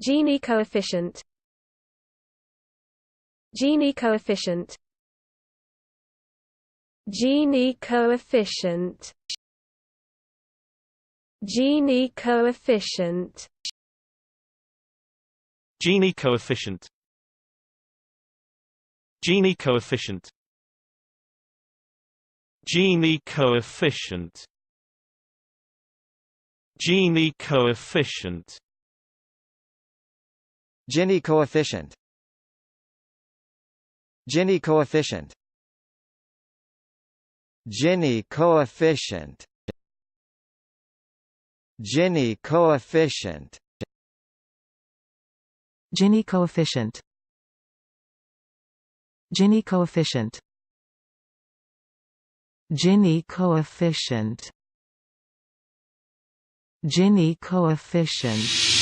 Gini coefficient. Gini coefficient. Gini coefficient. Gini coefficient. Gini coefficient. Gini coefficient. Gini coefficient. Gini coefficient. Gini coefficient. Gini coefficient. Gini coefficient. Gini coefficient. Gini coefficient. Gini coefficient. Gini coefficient. Gini coefficient.